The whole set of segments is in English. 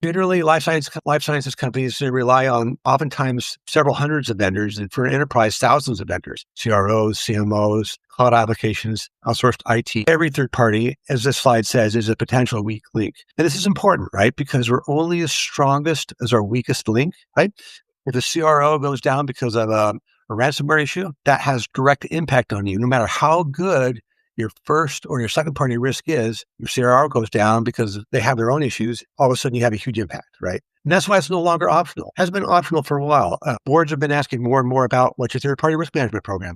Generally, life sciences companies they rely on oftentimes several hundreds of vendors, and for an enterprise, thousands of vendors, CROs, CMOs, cloud applications, outsourced IT. Every third party, as this slide says, is a potential weak link. And this is important, right? Because we're only as strongest as our weakest link, right? If the CRO goes down because of a ransomware issue, that has direct impact on you. No matter how good your first or your second party risk is, your CRO goes down because they have their own issues, all of a sudden you have a huge impact, right? And that's why it's no longer optional. It has been optional for a while. Boards have been asking more and more about what's your third party risk management program.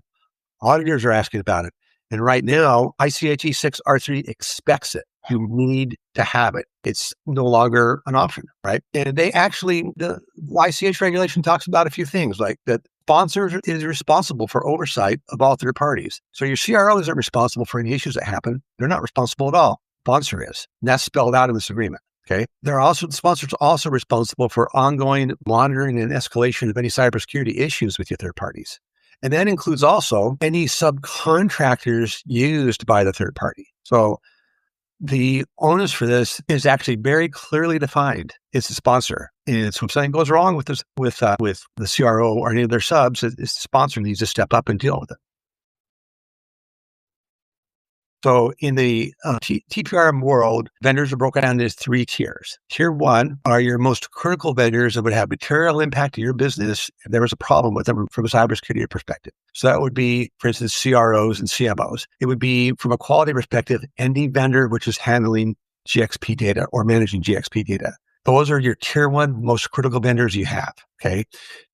Auditors are asking about it. And right now, ICHE 6R3 expects it. You need to have it. It's no longer an option, right? And they actually, the ICH regulation talks about a few things like that. Sponsor is responsible for oversight of all third parties. So your CRO isn't responsible for any issues that happen. They're not responsible at all. Sponsor is. And that's spelled out in this agreement. Okay. The sponsors are also responsible for ongoing monitoring and escalation of any cybersecurity issues with your third parties. And that includes also any subcontractors used by the third party. So the onus for this is actually very clearly defined. It's the sponsor. And so if something goes wrong with this, with the CRO or any of their subs, the sponsor needs to step up and deal with it. So in the TPRM world, vendors are broken down into 3 tiers. Tier 1 are your most critical vendors that would have material impact to your business if there was a problem with them from a cybersecurity perspective. So that would be, for instance, CROs and CMOs. It would be, from a quality perspective, any vendor which is handling GXP data or managing GXP data. Those are your tier 1 most critical vendors you have, okay?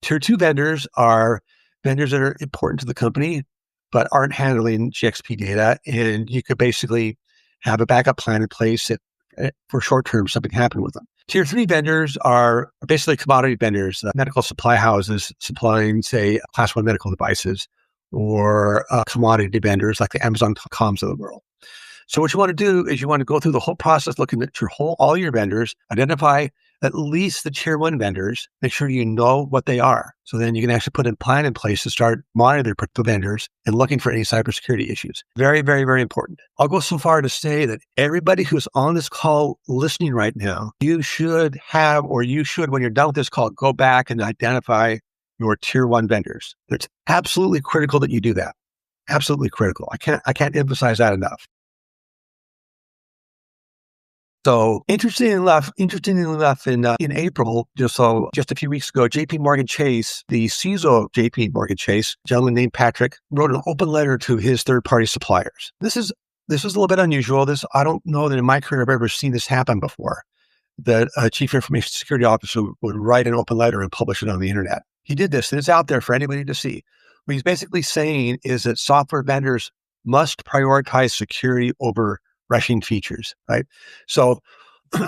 Tier 2 vendors are vendors that are important to the company, but aren't handling GXP data. And you could basically have a backup plan in place if for short term something happened with them. Tier 3 vendors are basically commodity vendors, medical supply houses supplying, say, class 1 medical devices, or commodity vendors like the Amazon.coms of the world. So what you want to do is you want to go through the whole process, looking at all your vendors, identify at least the tier 1 vendors, make sure you know what they are. So then you can actually put a plan in place to start monitoring the vendors and looking for any cybersecurity issues. Very, very, very important. I'll go so far to say that everybody who's on this call listening right now, you should, when you're done with this call, go back and identify your tier 1 vendors. It's absolutely critical that you do that. Absolutely critical. I can't emphasize that enough. So interestingly enough, in April, just a few weeks ago, JP Morgan Chase, the CISO of JP Morgan Chase, a gentleman named Patrick, wrote an open letter to his third-party suppliers. This is a little bit unusual. I don't know that in my career I've ever seen this happen before, that a chief information security officer would write an open letter and publish it on the internet. He did this, and it's out there for anybody to see. What he's basically saying is that software vendors must prioritize security over rushing features, right? So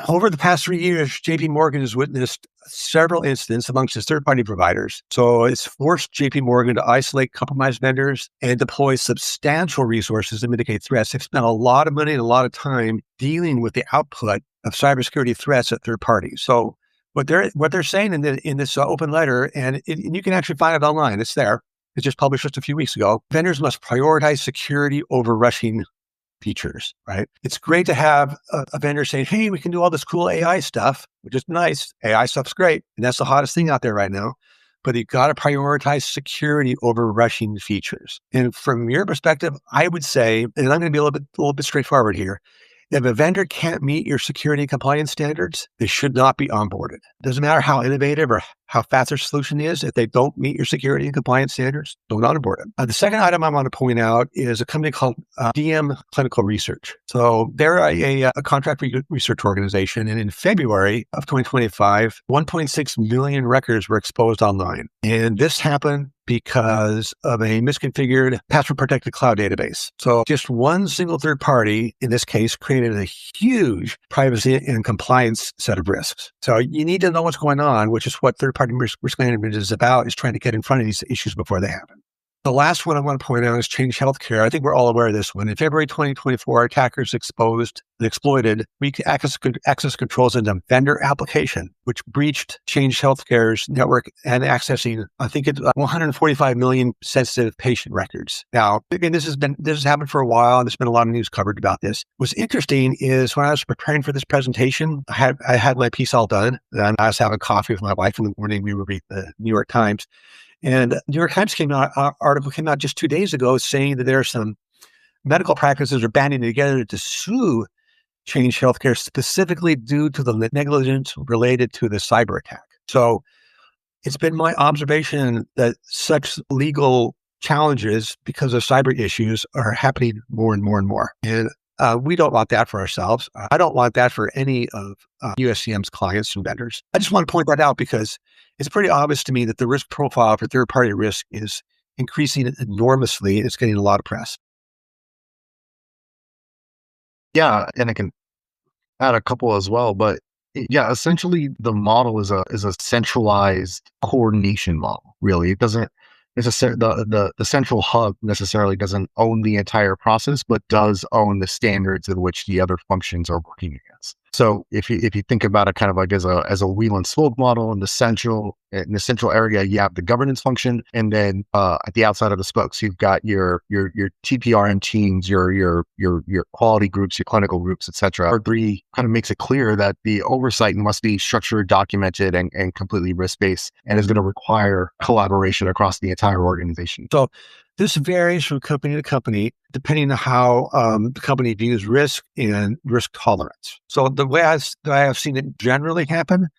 over the past 3 years, JP Morgan has witnessed several incidents amongst its third-party providers. So it's forced JP Morgan to isolate compromised vendors and deploy substantial resources to mitigate threats. They've spent a lot of money and a lot of time dealing with the output of cybersecurity threats at third parties. So what they're saying in this open letter, and you can actually find it online, it's there. It's just published just a few weeks ago. Vendors must prioritize security over rushing features, right? It's great to have a vendor saying, hey, we can do all this cool AI stuff, which is nice. AI stuff's great. And that's the hottest thing out there right now. But you've got to prioritize security over rushing features. And from your perspective, I would say, and I'm going to be a little bit straightforward here, if a vendor can't meet your security and compliance standards, they should not be onboarded. Doesn't matter how innovative or how fast their solution is. If they don't meet your security and compliance standards, don't onboard them. The second item I want to point out is a company called DM Clinical Research. So they're a contract research organization. And in February of 2025, 1.6 million records were exposed online. And this happened because of a misconfigured password-protected cloud database. So just one single third party, in this case, created a huge privacy and compliance set of risks. So you need to know what's going on, which is what third-party risk management is about, is trying to get in front of these issues before they happen. The last one I want to point out is Change Healthcare. I think we're all aware of this one. In February 2024, attackers exploited weak access controls in a vendor application, which breached Change Healthcare's network and accessing, I think it's 145 million sensitive patient records. Now, again, this has happened for a while, and there's been a lot of news covered about this. What's interesting is when I was preparing for this presentation, I had my piece all done, and I was having coffee with my wife in the morning. We were reading the New York Times. And New York Times article came out just 2 days ago saying that there are some medical practices are banding together to sue Change Healthcare specifically due to the negligence related to the cyber attack. So it's been my observation that such legal challenges because of cyber issues are happening more and more and more. And we don't want that for ourselves. I don't want that for any of USDM's clients and vendors. I just want to point that out because it's pretty obvious to me that the risk profile for third-party risk is increasing enormously. It's getting a lot of press. Yeah, and I can add a couple as well, but yeah, essentially the model is a centralized coordination model. Really, it doesn't necessarily the central hub necessarily doesn't own the entire process, but does own the standards in which the other functions are working against. So if you think about it kind of like as a wheel and spoke model, in the central area you have the governance function, and then at the outside of the spokes you've got your TPRM teams, your quality groups, your clinical groups, etc. R3 kind of makes it clear that the oversight must be structured, documented, and completely risk-based, and is going to require collaboration across the entire organization. So this varies from company to company, depending on how the company views risk and risk tolerance. So the way I have seen it generally happen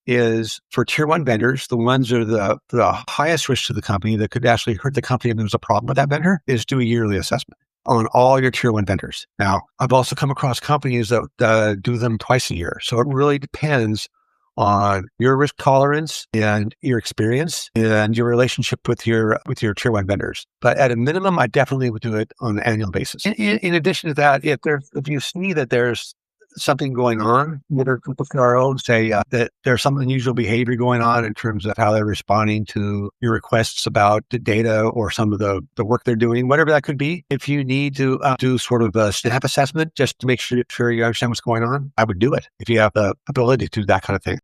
is for tier one vendors, the ones that are the highest risk to the company that could actually hurt the company if there's a problem with that vendor, is do a yearly assessment on all your tier one vendors. Now, I've also come across companies that do them twice a year. So it really depends on your risk tolerance and your experience and your relationship with your tier one vendors. But at a minimum, I definitely would do it on an annual basis. In addition to that, if you see that there's something going on, either CROs say that there's some unusual behavior going on in terms of how they're responding to your requests about the data or some of the work they're doing, whatever that could be. If you need to do sort of a snap assessment just to make sure you understand what's going on, I would do it if you have the ability to do that kind of thing.